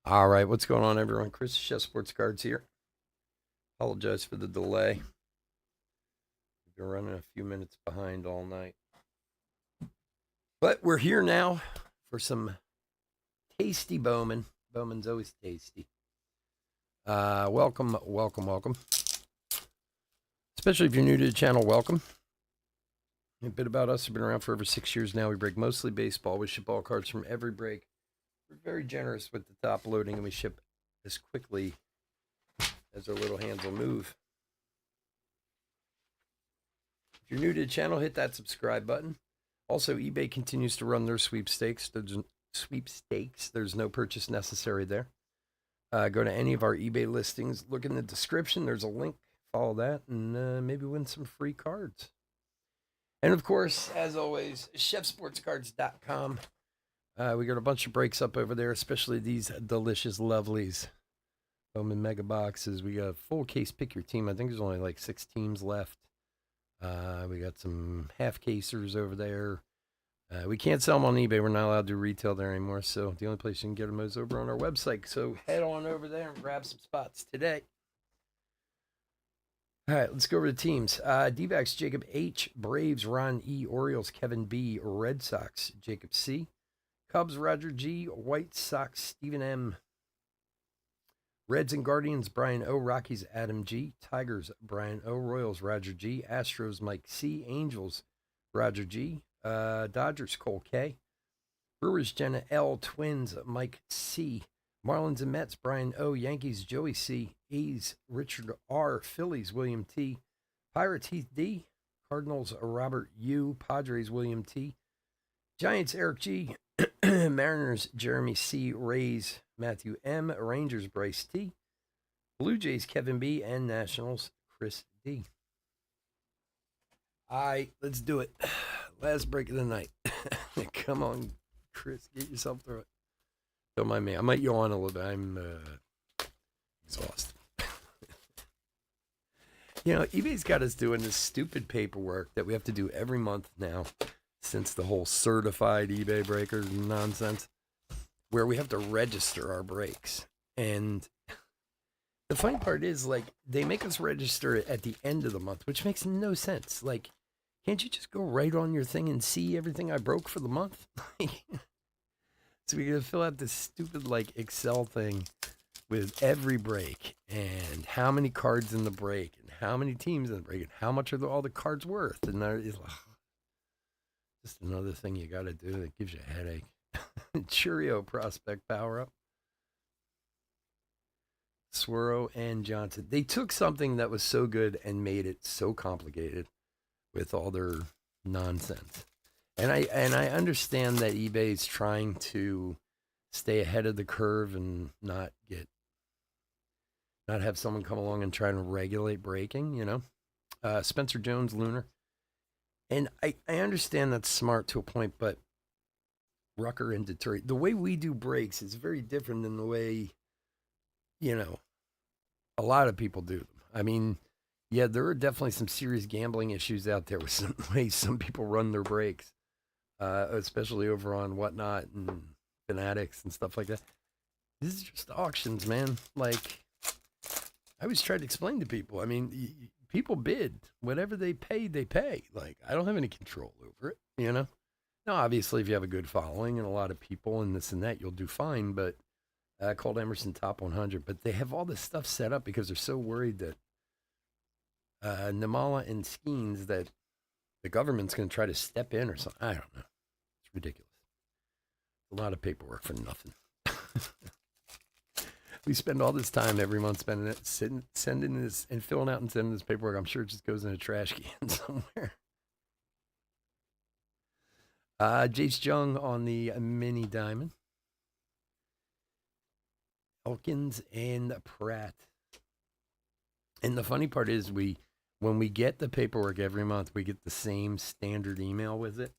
All right, what's going on, everyone? Chris, Chef Sports Cards here. Apologize for the delay. We've been running a few minutes behind all night. But we're here now for some tasty Bowman. Bowman's always tasty. Welcome, welcome, welcome. Especially if you're new to the channel, welcome. A bit about us. We've been around for over 6 years now. We break mostly baseball. We ship all cards from every break. We're very generous with the top loading, and we ship as quickly as our little hands will move. If you're new to the channel, hit that subscribe button. Also, eBay continues to run their sweepstakes. There's no purchase necessary there. Go to any of our eBay listings. Look in the description. There's a link. Follow that and maybe win some free cards. And of course, as always, chefsportscards.com. We got a bunch of breaks up over there, especially these delicious lovelies. Bowman mega boxes. We got a full case pick your team. I think there's only like 6 teams left. We got some half casers over there. We can't sell them on eBay. We're not allowed to retail there anymore. So the only place you can get them is over on our website. So head on over there and grab some spots today. All right, let's go over the teams. D-backs, Jacob H. Braves, Ron E. Orioles, Kevin B. Red Sox, Jacob C. Cubs, Roger G. White Sox, Stephen M. Reds and Guardians, Brian O. Rockies, Adam G. Tigers, Brian O. Royals, Roger G. Astros, Mike C. Angels, Roger G. Dodgers, Cole K. Brewers, Jenna L. Twins, Mike C. Marlins and Mets, Brian O. Yankees, Joey C. A's, Richard R. Phillies, William T. Pirates, Heath D. Cardinals, Robert U. Padres, William T. Giants, Eric G. Mariners, Jeremy C. Rays, Matthew M. Rangers, Bryce T. Blue Jays, Kevin B. And Nationals, Chris D. All right, let's do it. Last break of the night. Come on, Chris, get yourself through it. Don't mind me. I might yawn a little bit. I'm exhausted. eBay's got us doing this stupid paperwork that we have to do every month now since the whole certified eBay breaker nonsense, where we have to register our breaks. And the funny part is, like, they make us register at the end of the month, which makes no sense. Like, can't you just go right on your thing and see everything I broke for the month? So we gotta fill out this stupid, like, Excel thing with every break and how many cards in the break and how many teams in the break and how much are all the cards worth. And it's just another thing you got to do that gives you a headache. Cheerio prospect power up. Swirl and Johnson. They took something that was so good and made it so complicated with all their nonsense. And I understand that eBay is trying to stay ahead of the curve and not have someone come along and try to regulate breaking. Spencer Jones, Lunar. And I understand that's smart to a point, but Rucker and Detroit, the way we do breaks is very different than the way, a lot of people do them. I mean, yeah, there are definitely some serious gambling issues out there with some ways some people run their breaks, especially over on Whatnot and Fanatics and stuff like that. This is just auctions, man. Like, I always try to explain to people. I mean, people bid. Whatever they pay, they pay. Like, I don't have any control over it. Now, obviously, if you have a good following and a lot of people and this and that, you'll do fine. But called Emerson Top 100. But they have all this stuff set up because they're so worried that Namala and Skeens, that the government's going to try to step in or something. I don't know. It's ridiculous. A lot of paperwork for nothing. We spend all this time every month sending this and filling out and sending this paperwork. I'm sure it just goes in a trash can somewhere. Jace Jung on the mini diamond. Elkins and Pratt. And the funny part is when we get the paperwork every month, we get the same standard email with it.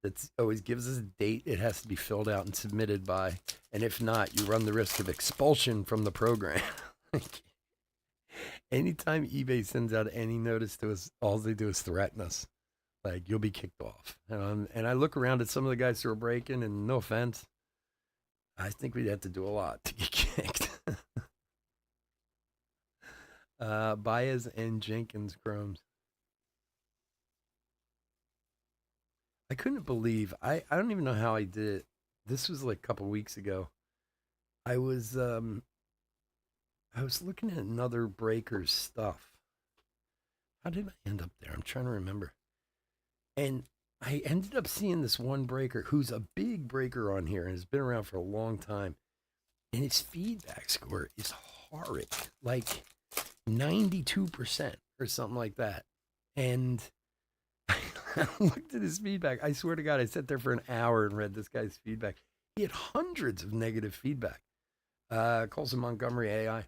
That always gives us a date it has to be filled out and submitted by. And if not, you run the risk of expulsion from the program. Anytime eBay sends out any notice to us, all they do is threaten us. Like, you'll be kicked off. And I look around at some of the guys who are breaking, and no offense, I think we'd have to do a lot to get kicked. Baez and Jenkins Chromes. I couldn't believe I don't even know how I did it. This was like a couple weeks ago. I was um I was looking at another breaker's stuff. How did I end up there? I'm trying to remember. And I ended up seeing this one breaker who's a big breaker on here and has been around for a long time. And his feedback score is horrid, like 92% or something like that. And I looked at his feedback. I swear to God, I sat there for an hour and read this guy's feedback. He had hundreds of negative feedback. Calls him Montgomery AI.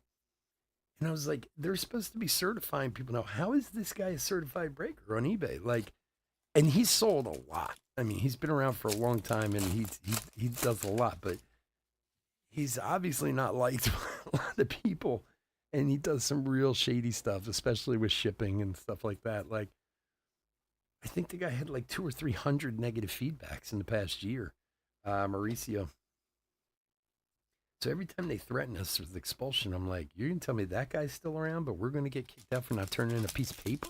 And I was like, they're supposed to be certifying people now. How is this guy a certified breaker on eBay? Like, and he's sold a lot. I mean, he's been around for a long time and he does a lot, but he's obviously not liked by a lot of people. And he does some real shady stuff, especially with shipping and stuff like that. Like, I think the guy had like 200 or 300 negative feedbacks in the past year. Mauricio. So every time they threaten us with expulsion, I'm like, you're going to tell me that guy's still around, but we're going to get kicked out for not turning in a piece of paper?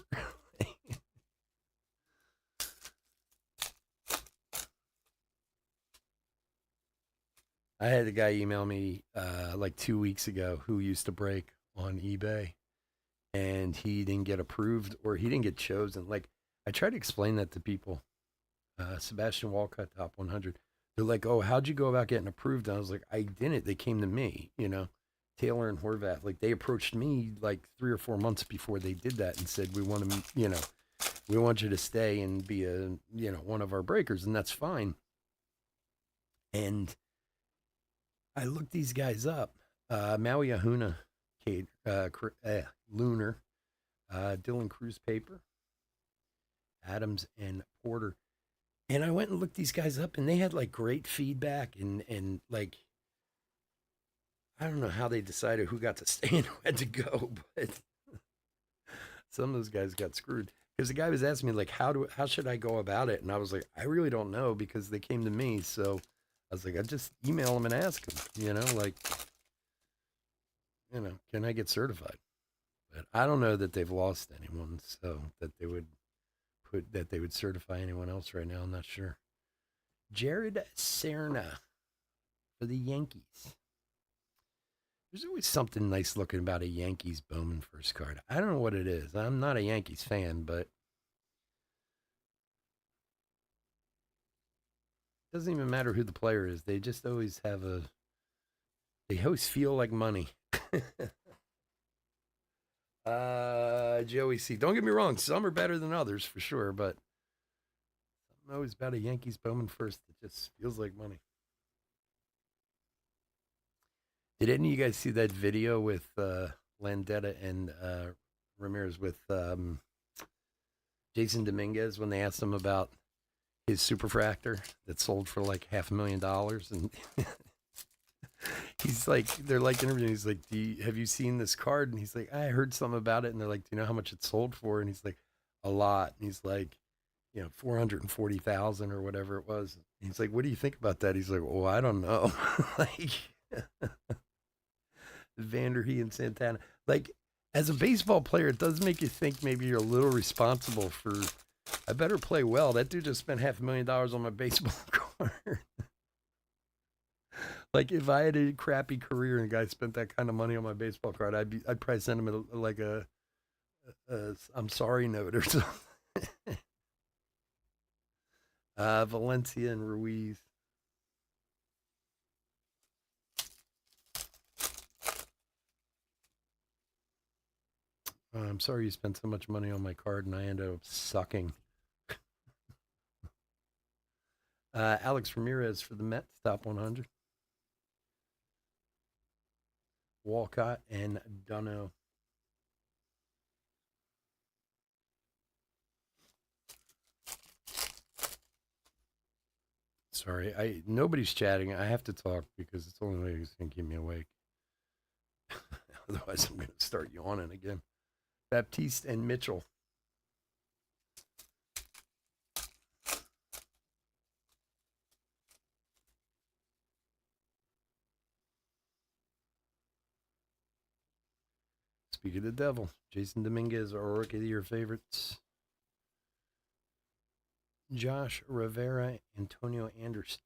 I had a guy email me like 2 weeks ago who used to break on eBay and he didn't get approved or he didn't get chosen. Like, I try to explain that to people. Sebastian Walcott, top 100. They're like, oh, how'd you go about getting approved? And I was like, I didn't. They came to me, you know. Taylor and Horvath, like they approached me like 3 or 4 months before they did that and said, we want to, you know, we want you to stay and be a, you know, one of our breakers. And that's fine. And I looked these guys up. Maui Ahuna, Kate, Lunar, Dylan Cruz Paper, Adams, and Porter. And I went and looked these guys up, and they had like great feedback, and like I don't know how they decided who got to stay and who had to go, but some of those guys got screwed because the guy was asking me like, how should I go about it, and I was like, I really don't know because they came to me, so I was like, I just email them and ask them, you know, like, you know, can I get certified? But I don't know that they've lost anyone, so that they would certify anyone else right now. I'm not sure. Jared Serna for the Yankees. There's always something nice looking about a Yankees Bowman first card. I don't know what it is. I'm not a Yankees fan, but it doesn't even matter who the player is. They just always have they always feel like money. Joey C. Don't get me wrong. Some are better than others for sure, but something always about a Yankees Bowman first that just feels like money. Did any of you guys see that video with Landetta and Ramirez with Jason Dominguez when they asked him about his superfractor that sold for like $500,000? And he's like, they're like interviewing. He's like, have you seen this card? And he's like, I heard something about it. And they're like, do you know how much it sold for? And he's like, a lot. And he's like, you know, 440,000 or whatever it was. And he's like, what do you think about that? He's like, oh, I don't know. Like, Vanderhee and Santana. Like, as a baseball player, it does make you think maybe you're a little responsible for. I better play well. That dude just spent $500,000 on my baseball card. Like, if I had a crappy career and a guy spent that kind of money on my baseball card, I'd probably send him a I'm sorry note or something. Valencia and Ruiz. I'm sorry you spent so much money on my card and I ended up sucking. Alex Ramirez for the Mets, top 100. Walcott and Dunno. Sorry, nobody's chatting. I have to talk because it's the only way it's gonna keep me awake. Otherwise, I'm gonna start yawning again. Baptiste and Mitchell. Speaking of the devil, Jason Dominguez, our Rookie of the Year favorites. Josh Rivera, Antonio Anderson.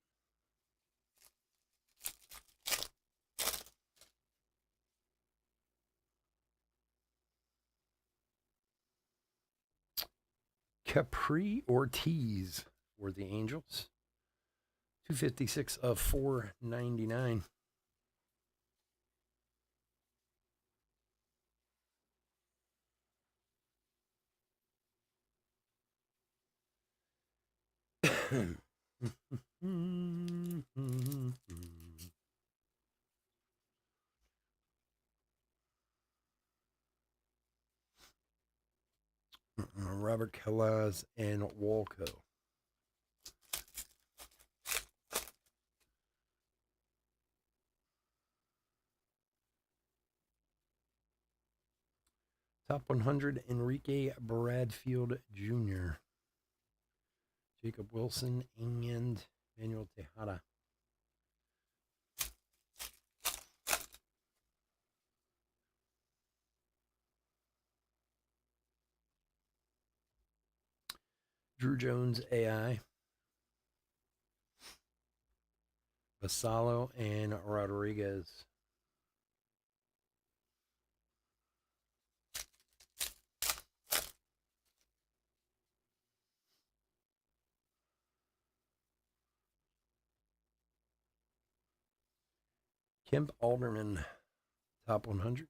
Capri Ortiz for the Angels. 256 of 499. Robert Calaz and Walco. Top 100, Enrique Bradfield Jr., Jacob Wilson, and Manuel Tejada. Drew Jones, AI. Basallo and Rodriguez. Kemp Alderman, top 100.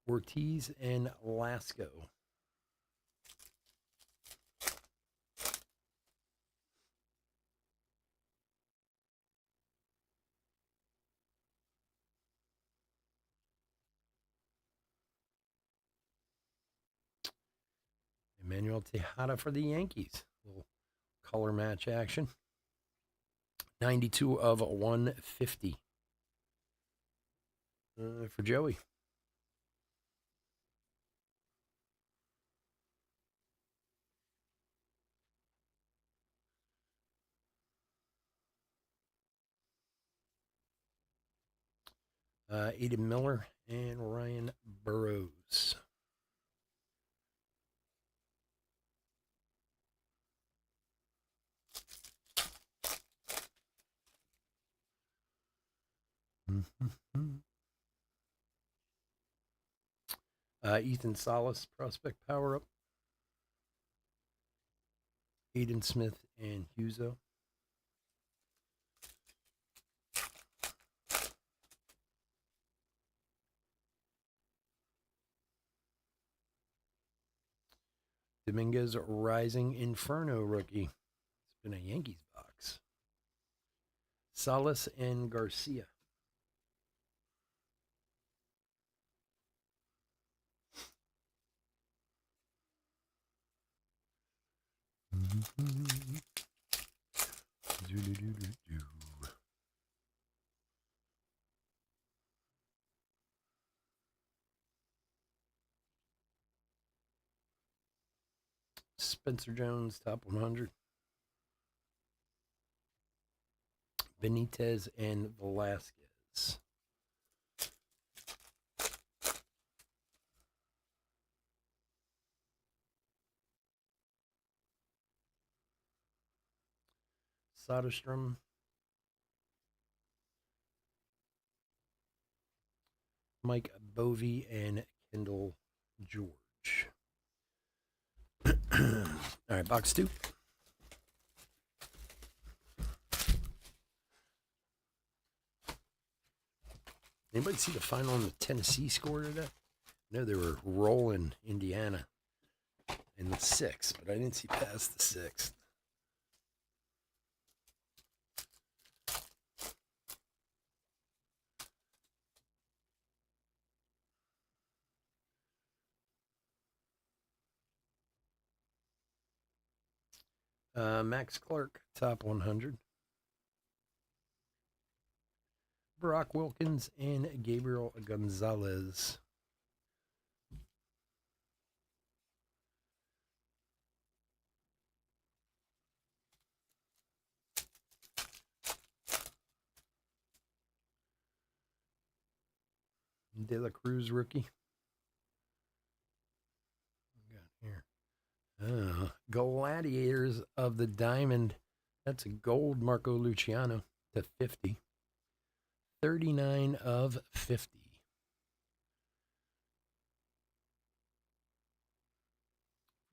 Ortiz and Lasco. Emmanuel Tejada for the Yankees. Little color match action. 92 of 150 for Joey. Aiden Miller and Ryan Burrows. Ethan Salas, prospect power up. Aiden Smith and Huzo. Dominguez Rising Inferno rookie. It's been a Yankees box. Salas and Garcia. Spencer Jones, top 100. Benitez and Velasquez. Soderstrom. Mike Bovey and Kendall George. All right, box 2. Anybody see the final on the Tennessee score today? I know they were rolling Indiana in the 6th, but I didn't see past the 6th. Max Clark, top 100. Brock Wilkins and Gabriel Gonzalez. De La Cruz rookie. What we got here? Gladiators of the Diamond. That's a gold Marco Luciano to 50. 39 of 50.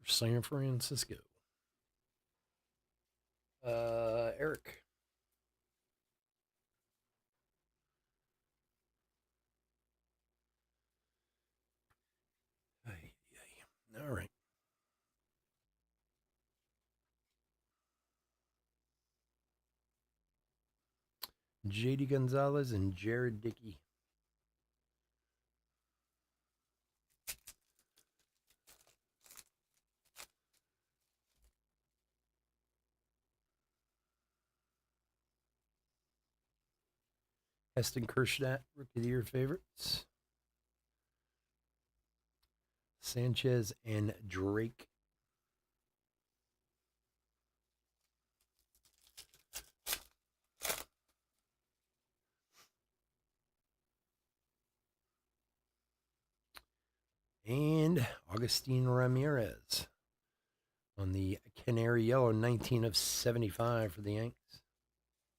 For San Francisco. Eric. All right. JD Gonzalez and Jared Dickey. Heston Kjerstad, Rookie of the Year favorites. Sanchez and Drake. And Agustin Ramirez on the Canary Yellow, 19 of 75 for the Yanks.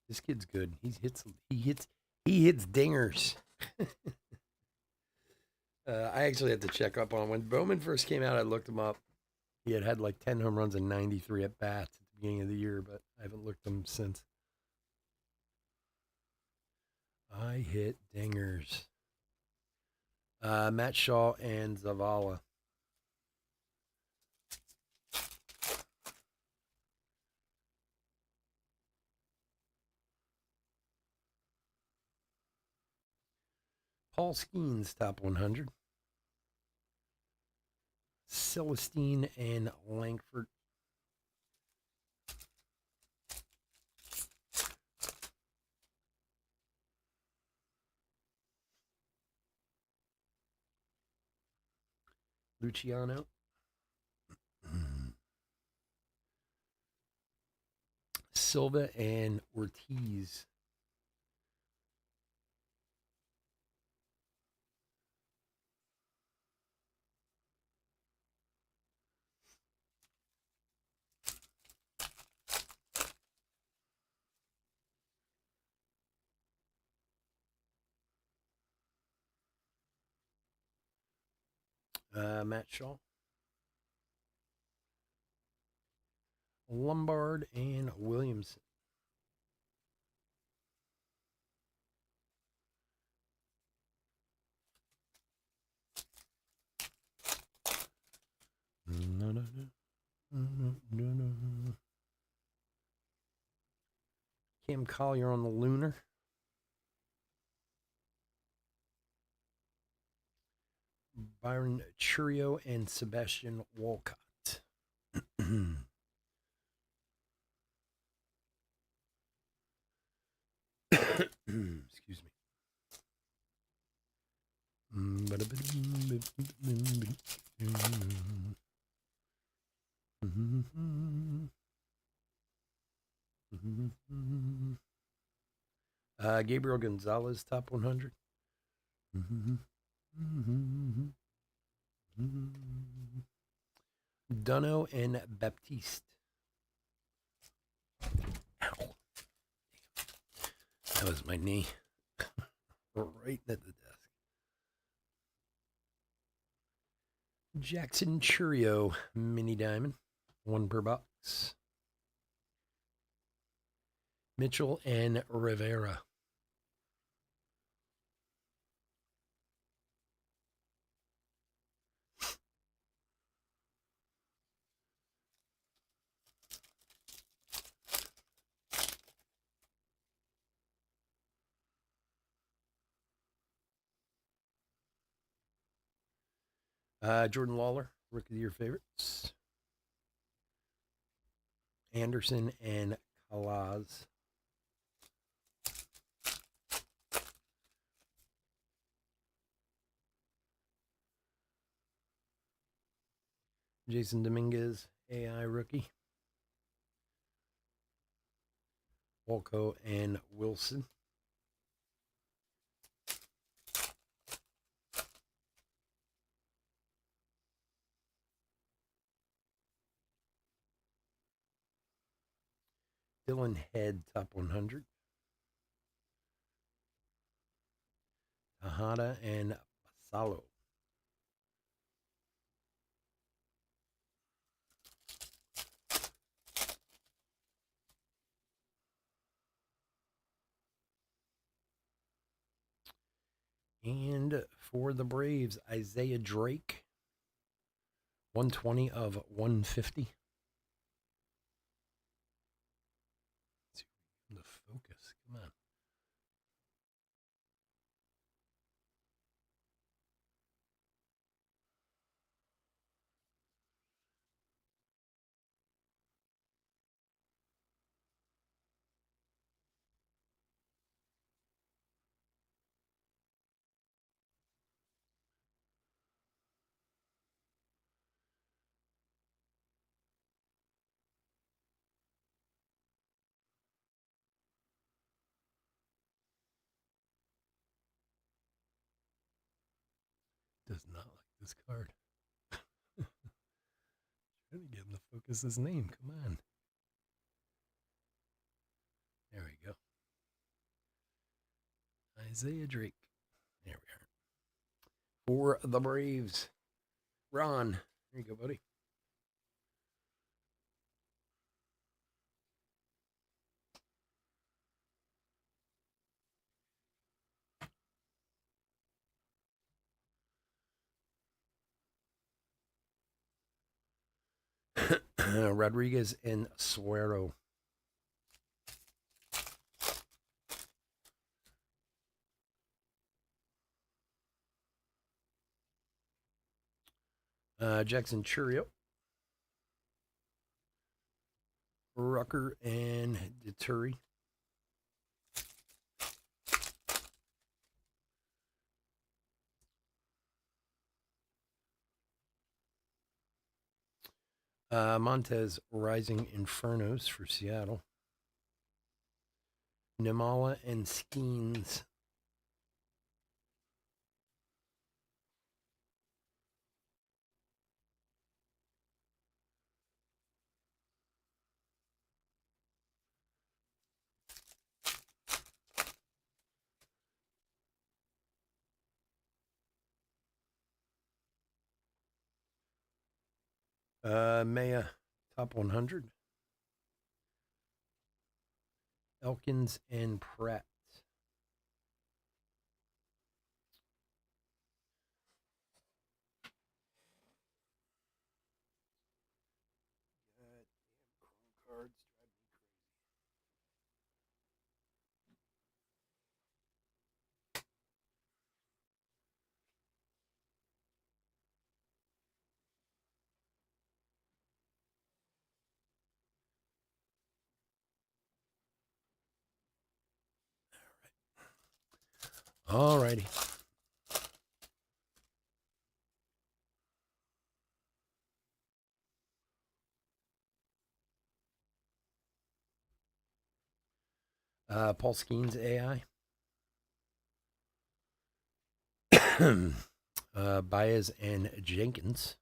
This kid's good. He hits dingers. I actually had to check up on him. When Bowman first came out, I looked him up. He had like 10 home runs and 93 at bats at the beginning of the year, but I haven't looked him since. I hit dingers. Matt Shaw and Zavala. Paul Skeens, top 100. Celestine and Langford. Luciano. Silva and Ortiz. Matt Shaw. Lombard and Williamson. Cam Collier on the Lunar. Byron Churio and Sebastian Walcott. Excuse me. Gabriel Gonzalez, top 100. Dunno and Baptiste. Ow. That was my knee. Right at the desk. Jackson Churio, mini diamond. 1 per box. Mitchell and Rivera. Jordan Lawler, Rookie of the Year favorites. Anderson and Calaz. Jason Dominguez, AI rookie. Walco and Wilson. Dylan Head, top 100. Tejada and Basalo. And for the Braves, Isaiah Drake, 120 of 150. The focus, come on. Does not like this card. Trying to get him to focus his name. Come on. There we go. Isaiah Drake. There we are. For the Braves, Ron. There you go, buddy. Rodriguez and Suero. Jackson Churio. Rucker and Deturi. Montez Rising Infernos for Seattle. Nimala and Skeens. Maya, top 100. Elkins and Pratt. Damn Chrome cards drive me crazy. All righty. Paul Skeens AI. Baez and Jenkins.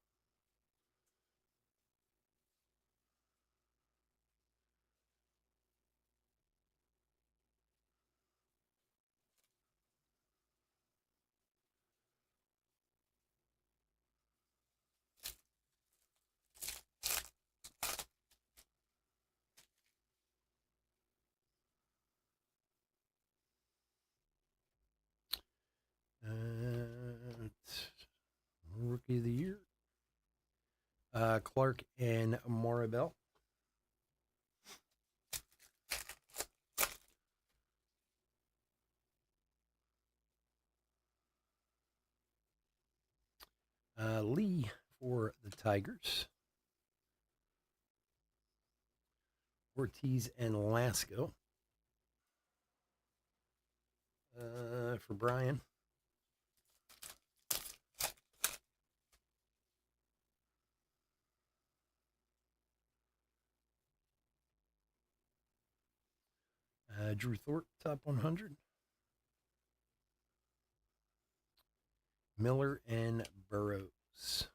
Rookie of the Year. Clark and Morabel. Lee for the Tigers. Ortiz and Lasco. For Brian. Drew Thorpe, top 100. Miller and Burrows.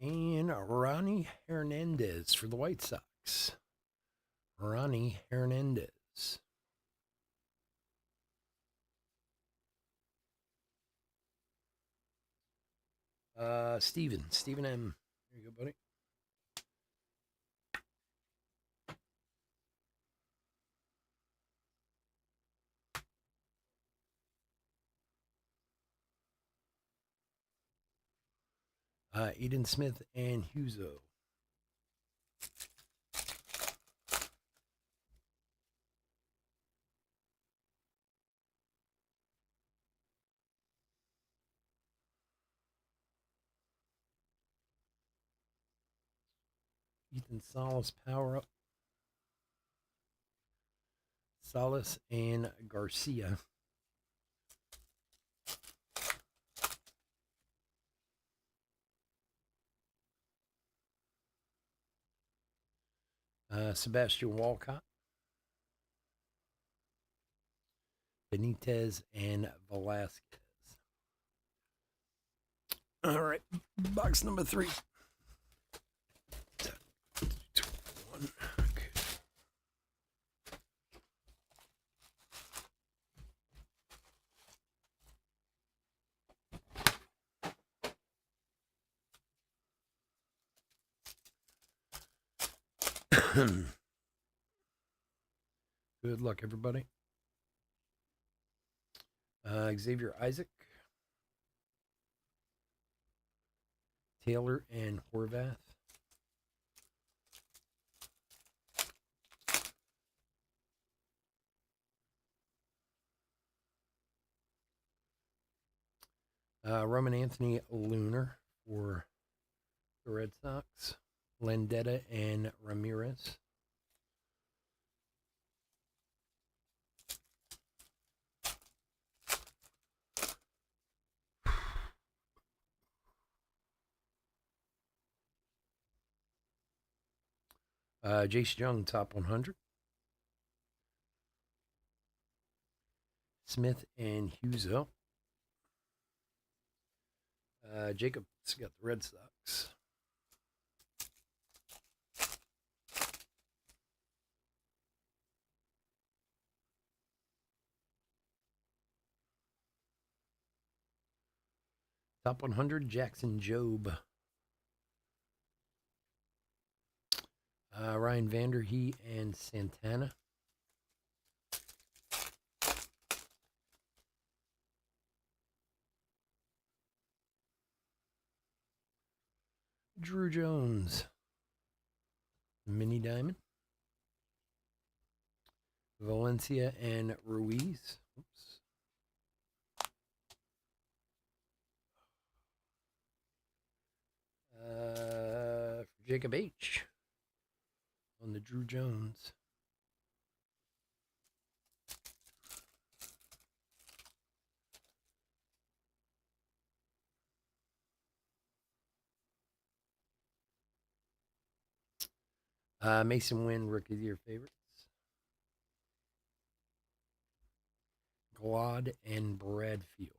And Ronnie Hernandez for the White Sox. Ronnie Hernandez. Steven M. There you go, buddy. Eden Smith and Huzo. Ethan Salas power up. Salas and Garcia. Sebastian Walcott. Benitez and Velasquez. All right, box number 3. 10, 2, 1. Okay. Good luck, everybody. Xavier Isaac, Taylor, and Horvath. Roman Anthony Lunar for the Red Sox. Landetta and Ramirez. Jace Jung, top 100. Smith and Huzo. Jacob's got the Red Sox. Top 100, Jackson Jobe. Ryan Vanderhee and Santana. Drew Jones. Mini Diamond. Valencia and Ruiz. Oops. For Jacob H. On the Drew Jones. Mason Wynn, Rookie of the Year favorites. Glad and Bradfield.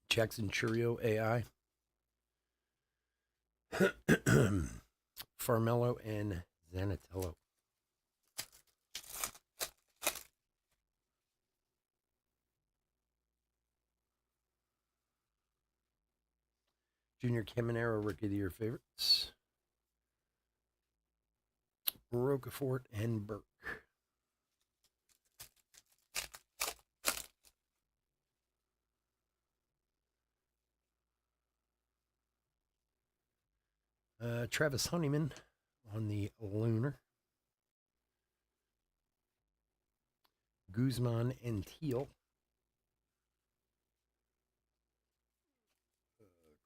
Jackson Churio AI. Farmello and Zanatello. Junior Caminero, Rookie of the Year favorites. Rocafort and Burke. Travis Honeyman on the Lunar. Guzman and Teal.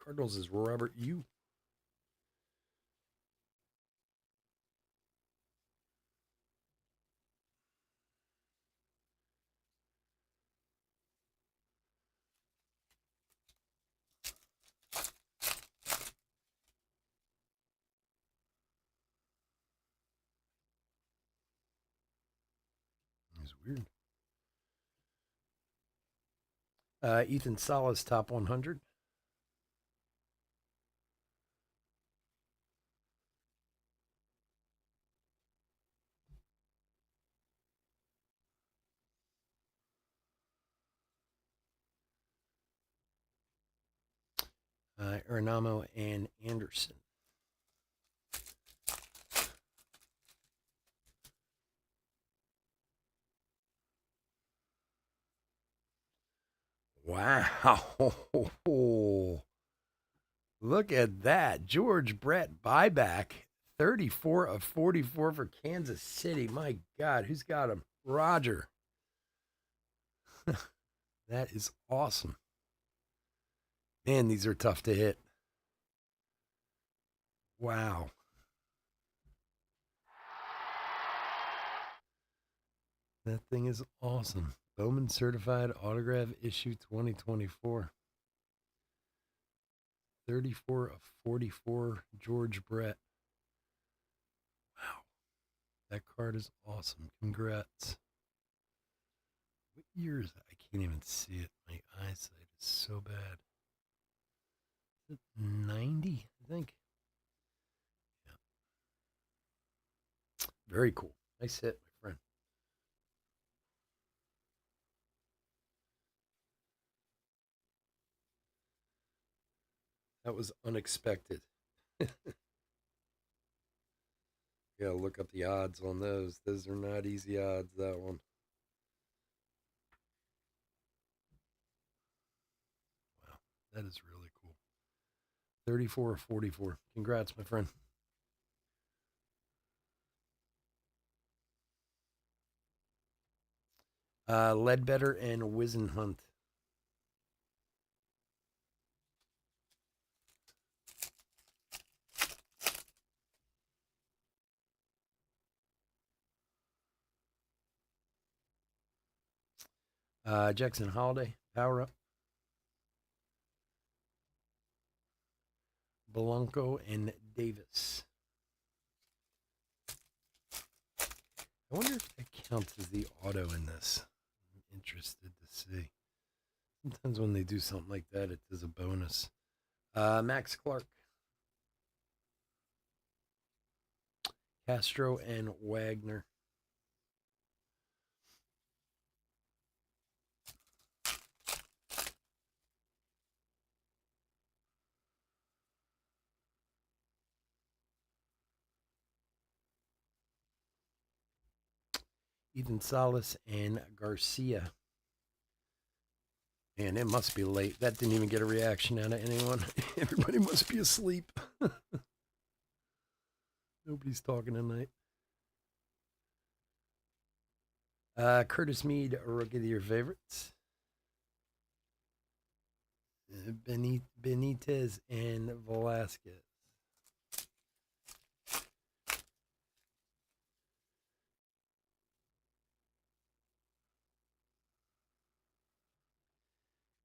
Cardinals is Robert Yu. is weird. Ethan Salas, top 100. Arenamo and Anderson. Wow. Look at that. George Brett buyback. 34 of 44 for Kansas City. My God, who's got him? Roger. That is awesome. Man, these are tough to hit. Wow. That thing is awesome. Bowman certified autograph issue 2024. 34 of 44, George Brett. Wow. That card is awesome. Congrats. What year is that? I can't even see it. My eyesight is so bad. Is it 90, I think? Yeah. Very cool. Nice hit, my friend. That was unexpected. Yeah, look up the odds on those. Those are not easy odds, that one. Wow, that is really cool. 34 or 44. Congrats, my friend. Ledbetter and Wisenhunt. Jackson Holiday, power up. Blanco and Davis. I wonder if that counts as the auto in this. I'm interested to see. Sometimes when they do something like that, it does a bonus. Max Clark, Castro, and Wagner. Ethan Salas and Garcia. Man, it must be late. That didn't even get a reaction out of anyone. Everybody must be asleep. Nobody's talking tonight. Curtis Mead, rookie of the year favorites. Benitez and Velasquez.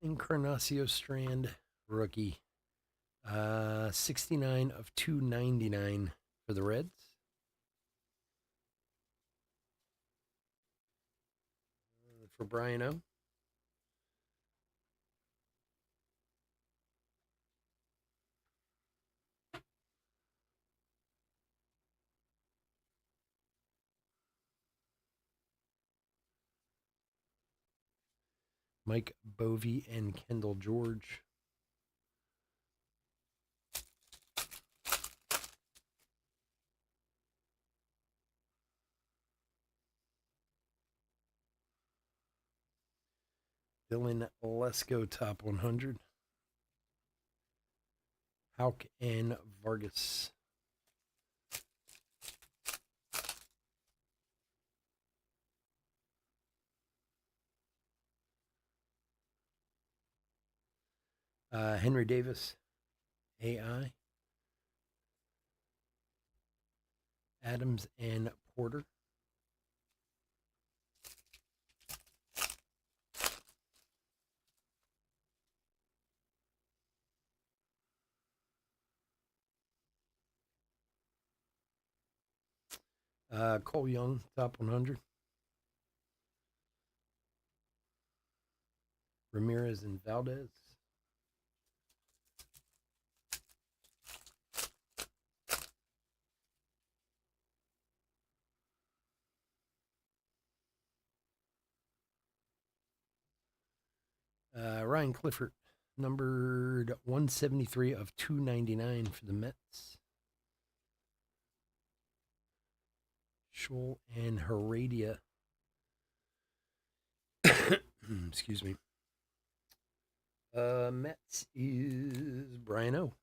Encarnacio Strand, rookie. 69 of 299 for the Reds. For Brian O. Mike Bovey and Kendall George. Dylan Lesko, top 100. Hauk and Vargas. Henry Davis, AI. Adams and Porter. Cole Young, top 100. Ramirez and Valdez. Ryan Clifford, numbered 173 of 299 for the Mets. Scholl and Heredia. Excuse me. Mets is Brian O.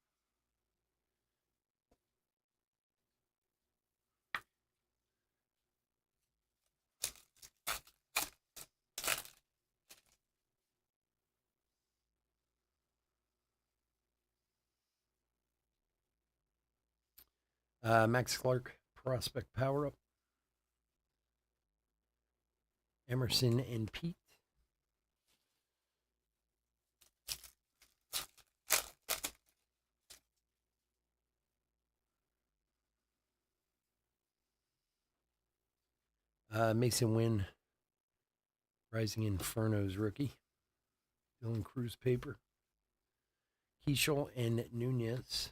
Max Clark, Prospect Power Up. Emerson and Pete. Mason Wynn, Rising Inferno's rookie. Dylan Cruz paper. Keishel and Nunez.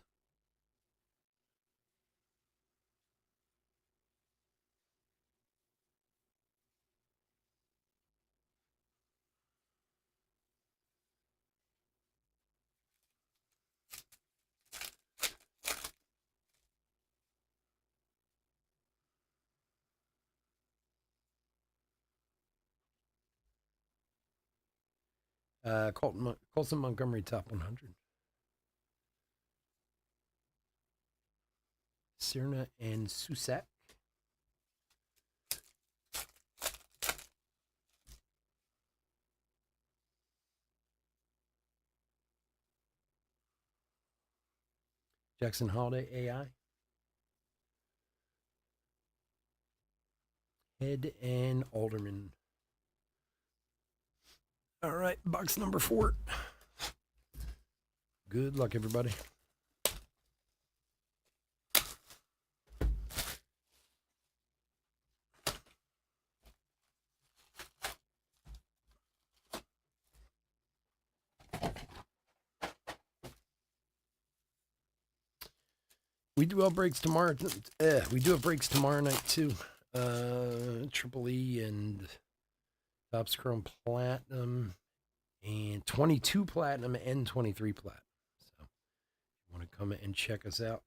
Colson Montgomery, top 100. Cerna and Susak. Jackson Holiday, AI. Head and Alderman. All right, box number 4. Good luck, everybody. We do have breaks tomorrow. We do have breaks tomorrow night too. Triple E and Topps Chrome Platinum and 22 Platinum and 23 Platinum. So you want to come and check us out.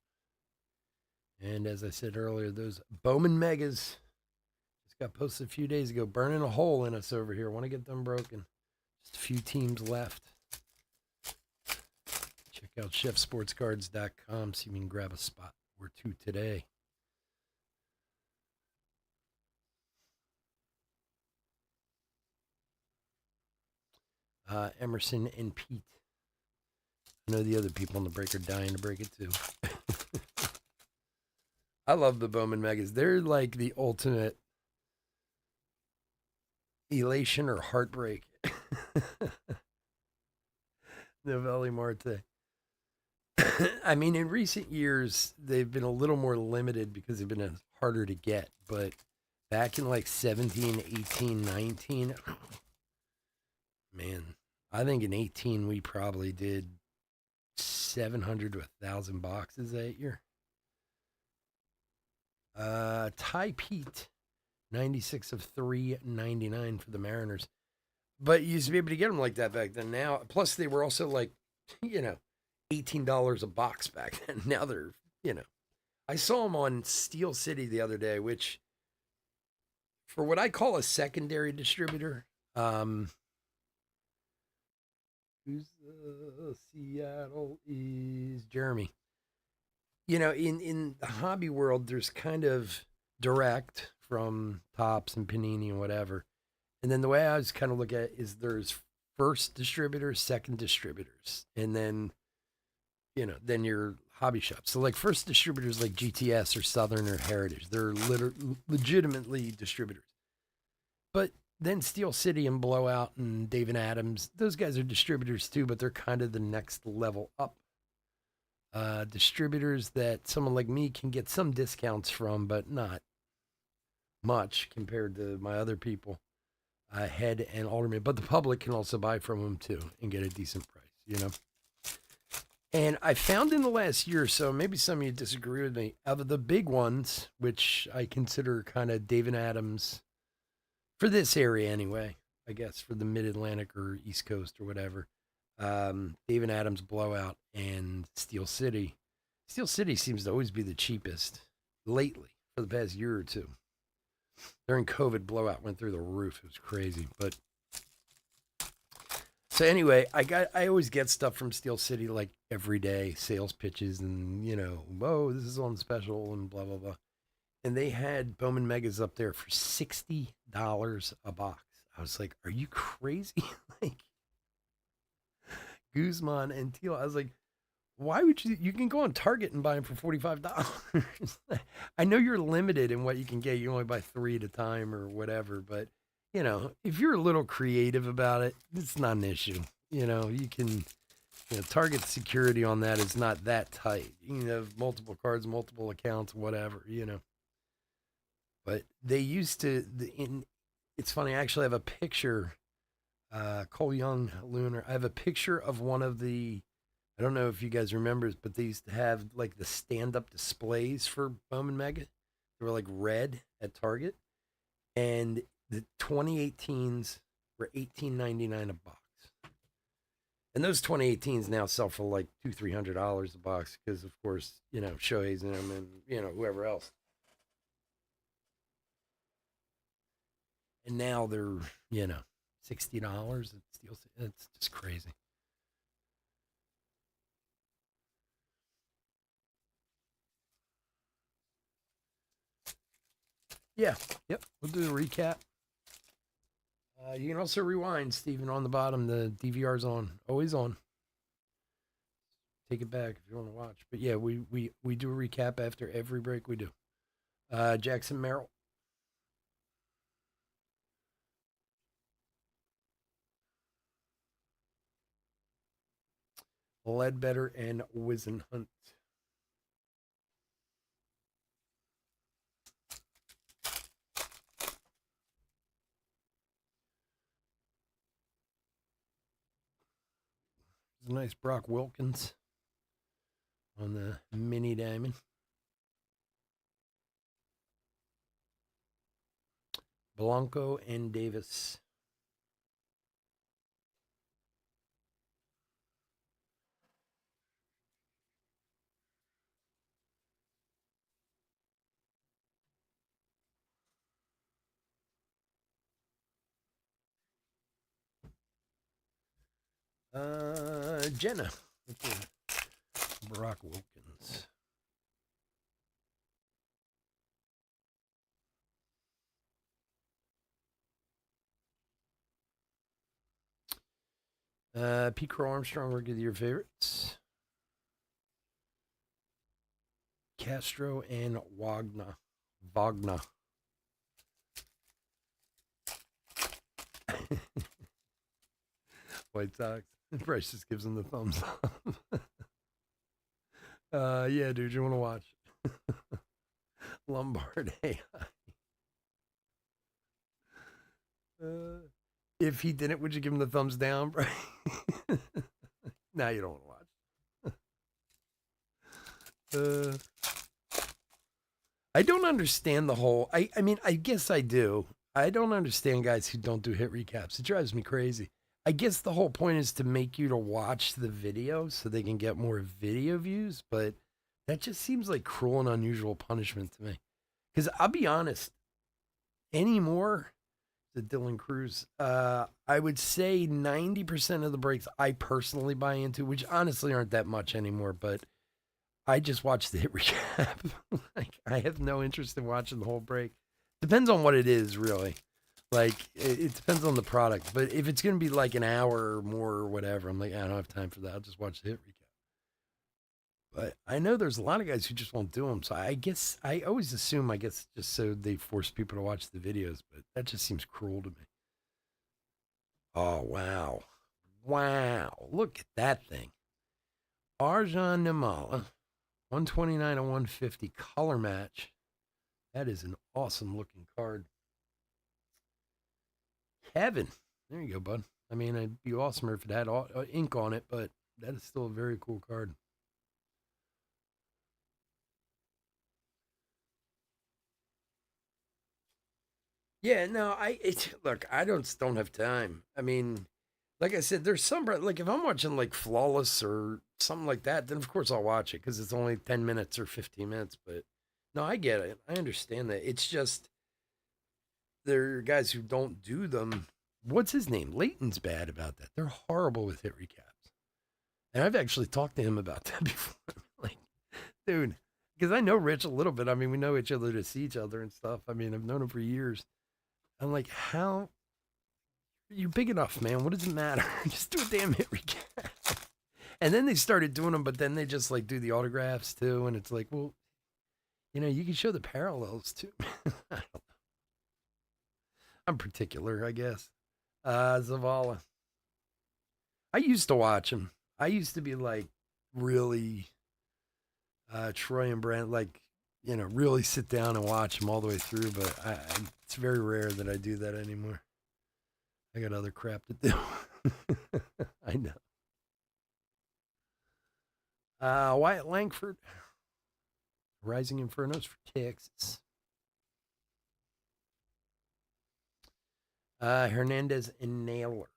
And as I said earlier, those Bowman Megas just got posted a few days ago, burning a hole in us over here. Want to get them broken. Just a few teams left. Check out chefsportscards.com so you can grab a spot or two today. Emerson and Pete. I know the other people on the break are dying to break it too. I love the Bowman Megas. They're like the ultimate elation or heartbreak. Novelli Marte. I mean, in recent years, they've been a little more limited because they've been harder to get. But back in like 17, 18, 19, man, I think in 18 we probably did 700 to 1,000 boxes that year. Ty Pete, 96 of 399 for the Mariners. But you used to be able to get them like that back then. Now, plus they were also like, $18 a box back then. Now they're, I saw them on Steel City the other day, which for what I call a secondary distributor, who's Seattle is Jeremy. In the hobby world, there's kind of direct from Topps and Panini and whatever. And then the way I was kind of look at it is there's first distributors, second distributors, and then your hobby shop. So like first distributors like GTS or Southern or Heritage, they're legitimately distributors. But then Steel City and Blowout and David Adams, those guys are distributors too, but they're kind of the next level up. Distributors that someone like me can get some discounts from, but not much compared to my other people. head and alderman, but the public can also buy from them too and get a decent price, you know. And I found in the last year or so, maybe some of you disagree with me, of the big ones, which I consider kind of David Adams for this area anyway, I guess for the Mid Atlantic or East Coast or whatever. David Adams Blowout and Steel City. Steel City seems to always be the cheapest lately for the past year or two. During COVID, Blowout went through the roof. It was crazy. But so anyway, I always get stuff from Steel City like every day, sales pitches and whoa, this is on special and blah blah blah. And they had Bowman Megas up there for $60 a box. I was like, are you crazy? Like Guzman and Teal. I was like, why would you can go on Target and buy them for $45. I know you're limited in what you can get. You only buy 3 at a time or whatever, but if you're a little creative about it, it's not an issue. You can Target security on that is not that tight. You can have multiple cards, multiple accounts, whatever. But they used to it's funny, I actually have a picture Cole Young Lunar. I have a picture of one of the, I don't know if you guys remember, but they used to have like the stand-up displays for Bowman Mega. They were like red at Target, and the 2018s were $18.99 a box. And those 2018s now sell for like $200-300 a box because, of course, Shohei's in them and whoever else. And now they're $60. It's just crazy. Yeah. Yep. We'll do a recap. You can also rewind, Stephen, on the bottom. The DVR's on, always on. Take it back if you want to watch. But yeah, we do a recap after every break. We do. Jackson Merrill. Ledbetter and Wisenhunt. Nice Brock Wilkins on the mini diamond. Blanco and Davis. Jenna. Brock Wilkins. Pete Crow Armstrong, rookie of the year favorites. Castro and Wagner. White Sox. Bryce just gives him the thumbs up. Yeah, dude, you want to watch Lombard AI. If he didn't, would you give him the thumbs down, Bryce? Now you don't want to watch. I don't understand the whole. I mean, I guess I do. I don't understand guys who don't do hit recaps. It drives me crazy. I guess the whole point is to make you to watch the video so they can get more video views, but that just seems like cruel and unusual punishment to me. Because I'll be honest, anymore, the Dylan Cruz, I would say 90% of the breaks I personally buy into, which honestly aren't that much anymore, but I just watch the hit recap. Like, I have no interest in watching the whole break. Depends on what it is, really. Like, it depends on the product. But if it's going to be like an hour or more or whatever, I'm like, I don't have time for that. I'll just watch the hit recap. But I know there's a lot of guys who just won't do them. So I guess I always assume, just so they force people to watch the videos. But that just seems cruel to me. Oh, wow. Wow. Look at that thing. Arjan Nimala, 129 and 150 color match. That is an awesome looking card. Kevin. There you go, bud. I mean, it'd be awesome if it had ink on it, but that is still a very cool card. Yeah, no, look, I don't have time. I mean, like I said, there's some like if I'm watching like Flawless or something like that, then of course I'll watch it because it's only 10 minutes or 15 minutes. But no, I get it. I understand that. It's just there are guys who don't do them. What's his name? Leighton's bad about that. They're horrible with hit recaps, and I've actually talked to him about that before. Like, dude, because I know Rich a little bit. I mean, we know each other to see each other and stuff. I mean, I've known him for years. I'm like, how you're big enough, man. What does it matter? Just do a damn hit recap. And then they started doing them, but then they just like do the autographs too. And it's like, well, you can show the parallels too. I'm particular, I guess. Zavala. I used to watch him. I used to be like really Troy and Brand, like, really sit down and watch him all the way through. But it's very rare that I do that anymore. I got other crap to do. I know. Wyatt Langford, Rising Infernos for Texas. Hernandez and Naylor.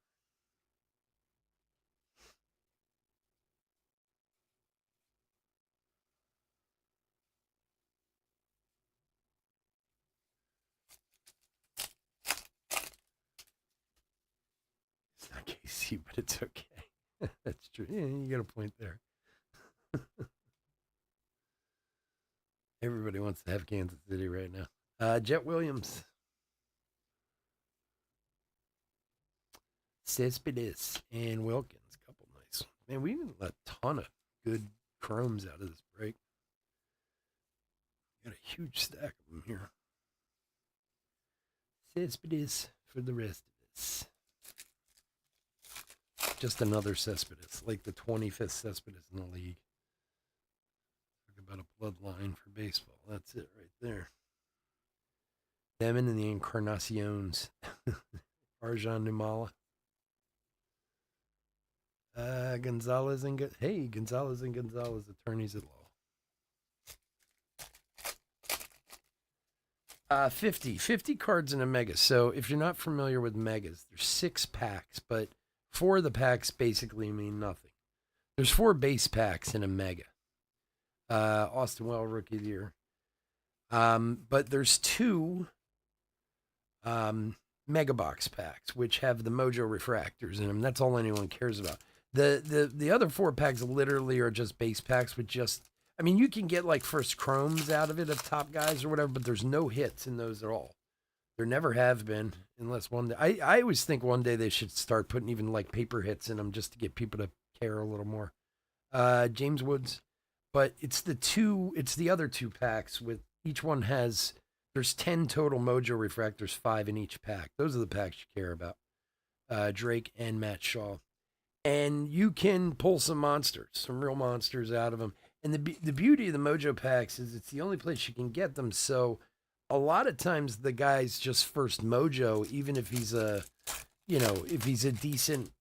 It's not KC, but it's okay. That's true. Yeah, you got a point there. Everybody wants to have Kansas City right now. Jet Williams. Cespedes and Wilkins. Couple nice. Man, we didn't let a ton of good chromes out of this break. Got a huge stack of them here. Cespedes for the rest of us. Just another Cespedes, like the 25th Cespedes in the league. Talk about a bloodline for baseball. That's it right there. Demon and the Encarnaciones. Arjan Numala. Gonzalez and Gonzalez and Gonzalez, attorneys at law. 50 cards in a mega. So if you're not familiar with megas, there's 6 packs, but 4 of the packs basically mean nothing. There's 4 base packs in a mega. Austin Well, Rookie of the Year. But there's 2 mega box packs, which have the Mojo refractors in them. That's all anyone cares about. The other 4 packs literally are just base packs with you can get like first chromes out of it of top guys or whatever, but there's no hits in those at all. There never have been, unless one day. I always think one day they should start putting even like paper hits in them just to get people to care a little more. James Woods, but it's the other 2 packs with each one there's 10 total Mojo refractors, 5 in each pack. Those are the packs you care about. Drake and Matt Shaw. And you can pull some real monsters out of them. And the beauty of the Mojo packs is it's the only place you can get them. So a lot of times the guy's just first Mojo, even if he's a decent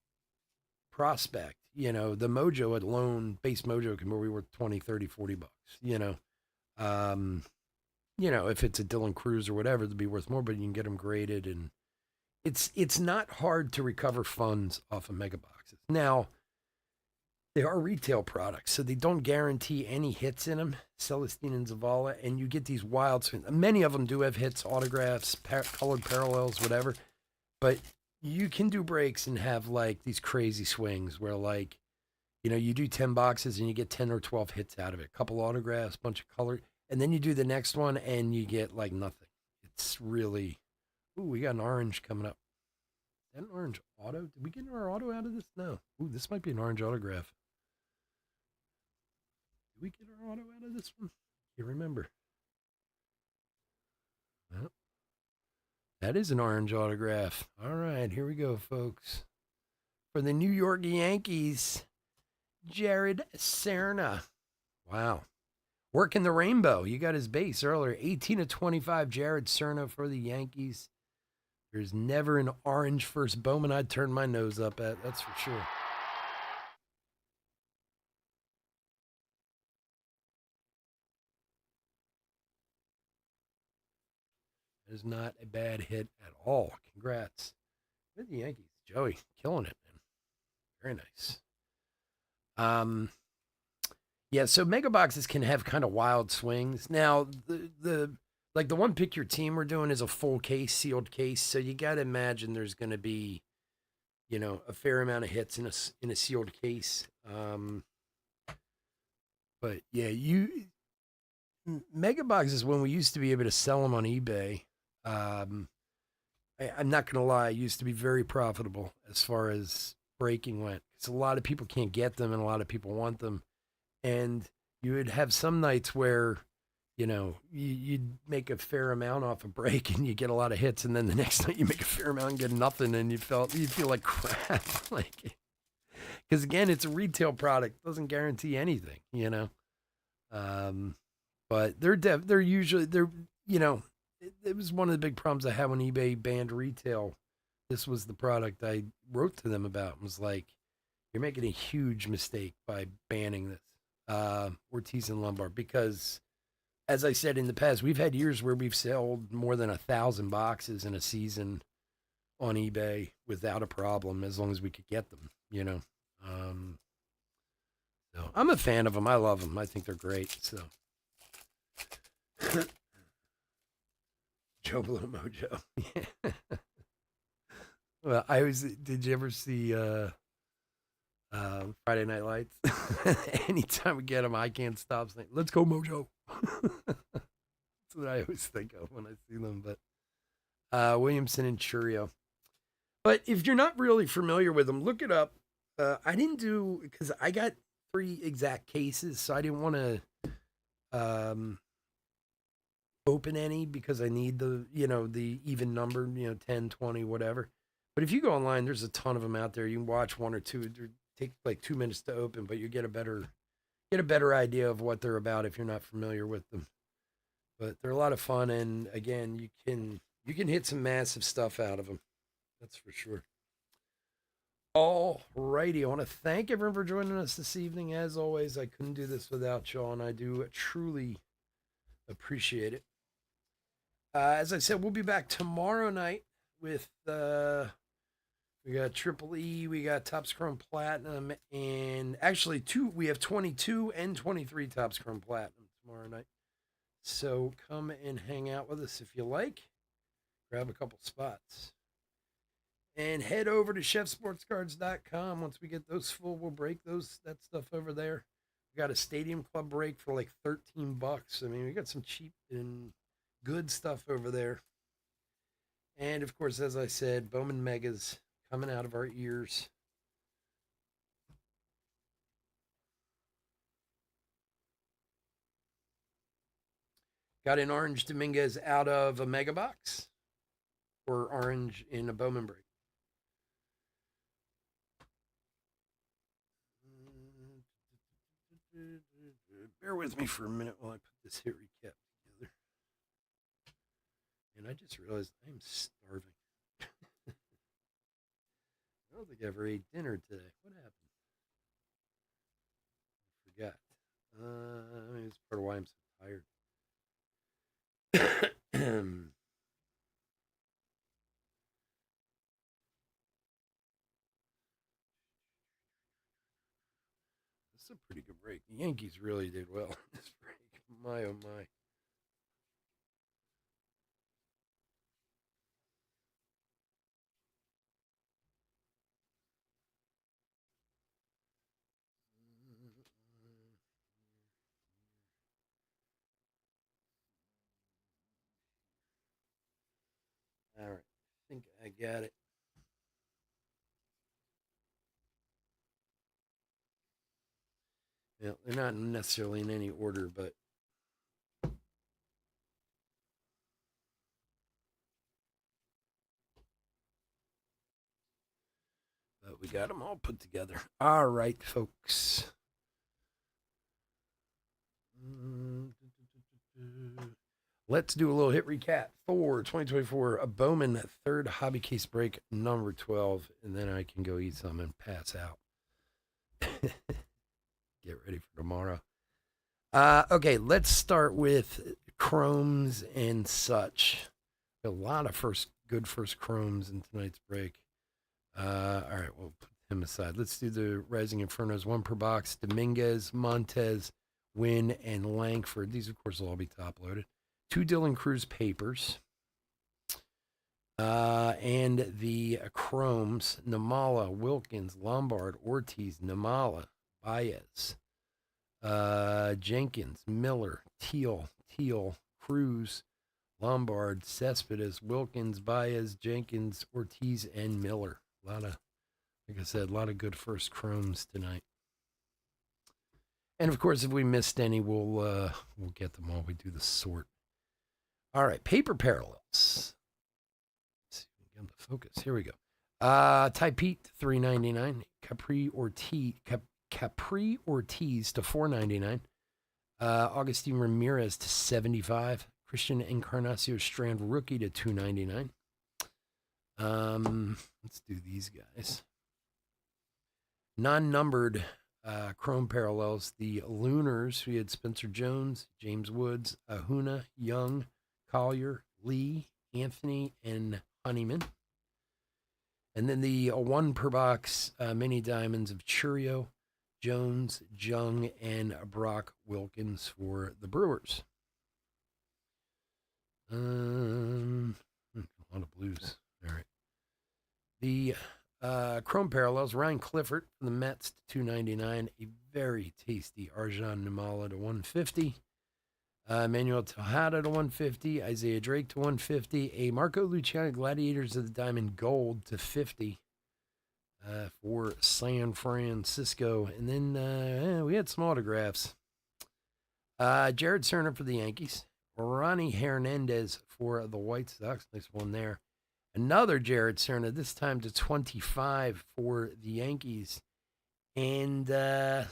prospect, the Mojo alone, base Mojo can be worth 20, 30, $40, if it's a Dylan Cruz or whatever, it'd be worth more, but you can get them graded, and it's not hard to recover funds off of mega boxes. Now, they are retail products, so they don't guarantee any hits in them, Celestine and Zavala, and you get these wild swings. Many of them do have hits, autographs, colored parallels, whatever, but you can do breaks and have like these crazy swings where like, you do 10 boxes and you get 10 or 12 hits out of it, a couple autographs, bunch of color, and then you do the next one and you get like nothing. It's really, we got an orange coming up. Is that an orange auto? Did we get our auto out of this? No. This might be an orange autograph. Did we get our auto out of this one? Can't remember. Well, that is an orange autograph. All right, here we go, folks. For the New York Yankees, Jared Serna. Wow. Working the rainbow. You got his base earlier. 18 of 25, Jared Serna for the Yankees. There's never an orange first Bowman I'd turn my nose up at. That's for sure. It is not a bad hit at all. Congrats. With the Yankees. Joey, killing it, man. Very nice. Um, yeah, so mega boxes can have kind of wild swings. Now, the like the one pick your team we're doing is a full case, sealed case. So you got to imagine there's going to be, a fair amount of hits in a sealed case. But yeah, mega boxes when we used to be able to sell them on eBay. Um, I'm not going to lie, used to be very profitable as far as breaking went. Because a lot of people can't get them and a lot of people want them. And you would have some nights where, you'd make a fair amount off a break and you get a lot of hits. And then the next night you make a fair amount and get nothing. And you feel like crap. Because again, it's a retail product. It doesn't guarantee anything. But they're usually, it was one of the big problems I had when eBay banned retail. This was the product I wrote to them about and was like, you're making a huge mistake by banning this, Ortiz and Lombard, because as I said in the past, we've had years where we've sold more than 1,000 boxes in a season on eBay without a problem, as long as we could get them. So I'm a fan of them. I love them. I think they're great. So Joe Blow Mojo. Well, did you ever see Friday Night Lights? Anytime we get them, I can't stop saying, let's go, Mojo. That's what I always think of when I see them. But Williamson and Churio. But if you're not really familiar with them, look it up. I didn't do, because I got 3 exact cases, so I didn't want to open any because I need the even number, 10, 20, whatever. But if you go online, there's a ton of them out there. You can watch 1 or 2. They take like 2 minutes to open, but you get a better idea of what they're about if you're not familiar with them. But they're a lot of fun, and again, you can hit some massive stuff out of them. That's for sure. All righty. I want to thank everyone for joining us this evening. As always, I couldn't do this without y'all, and I do truly appreciate it. As I said, we'll be back tomorrow night with we got Triple E, we got Topps Chrome Platinum, and actually we have 22 and 23 Topps Chrome Platinum tomorrow night. So come and hang out with us if you like. Grab a couple spots. And head over to chefsportscards.com. Once we get those full, we'll break that stuff over there. We got a Stadium Club break for like $13. I mean, we got some cheap and good stuff over there. And of course, as I said, Bowman Megas coming out of our ears. Got an Orange Dominguez out of a mega box, or orange in a Bowman break. Bear with me for a minute while I put this hit recap together. And I just realized I'm starving. I don't think I ever ate dinner today. What happened? I forgot. Maybe it's part of why I'm so tired. This is a pretty good break. The Yankees really did well in this break. My oh my. All right. I think I got it. Yeah, they're not necessarily in any order, but we got them all put together. All right, folks. Let's do a little hit recap for 2024. A Bowman third hobby case break, number 12, and then I can go eat some and pass out. Get ready for tomorrow. Okay, let's start with chromes and such. A lot of good first chromes in tonight's break. All right, we'll put him aside. Let's do the Rising Infernos, one per box. Dominguez, Montez, Wynn, and Langford. These, of course, will all be top loaded. 2 Dylan Cruz papers. And the chromes, Namala, Wilkins, Lombard, Ortiz, Namala, Baez, Jenkins, Miller, Teal, Cruz, Lombard, Cespedes, Wilkins, Baez, Jenkins, Ortiz, and Miller. A lot of, like I said, a lot of good first chromes tonight. And of course, if we missed any, we'll get them while we do the sort. All right, paper parallels. Let's see if we can get them to focus. Here we go. Ty Pete, $3.99. Capri Ortiz to $4.99. Augustine Ramirez to $75. Christian Encarnacio Strand rookie to $2.99. Let's do these guys. Non-numbered chrome parallels. The Lunars, we had Spencer Jones, James Woods, Ahuna, Young, Collier, Lee, Anthony, and Honeyman. And then the 1 per box mini diamonds of Churio, Jones, Jung, and Brock Wilkins for the Brewers. A lot of blues. All right. The chrome parallels, Ryan Clifford from the Mets to $2.99. A very tasty Arjan Namala to $150. Manuel Tejada to $150. Isaiah Drake to $150. A Marco Luciano Gladiators of the Diamond Gold to $50 for San Francisco. And then we had some autographs. Jared Cerner for the Yankees. Ronnie Hernandez for the White Sox. Nice one there. Another Jared Cerna, this time to $25 for the Yankees. And this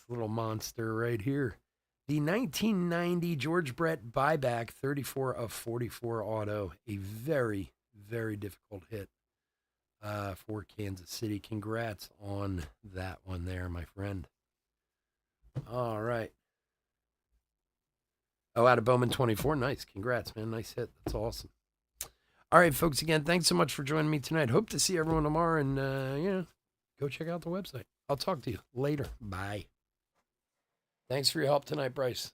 little monster right here. The 1990 George Brett buyback, 34 of 44 auto. A very, very difficult hit for Kansas City. Congrats on that one there, my friend. All right. Oh, out of Bowman 24. Nice. Congrats, man. Nice hit. That's awesome. All right, folks, again, thanks so much for joining me tonight. Hope to see everyone tomorrow, and, go check out the website. I'll talk to you later. Bye. Thanks for your help tonight, Bryce.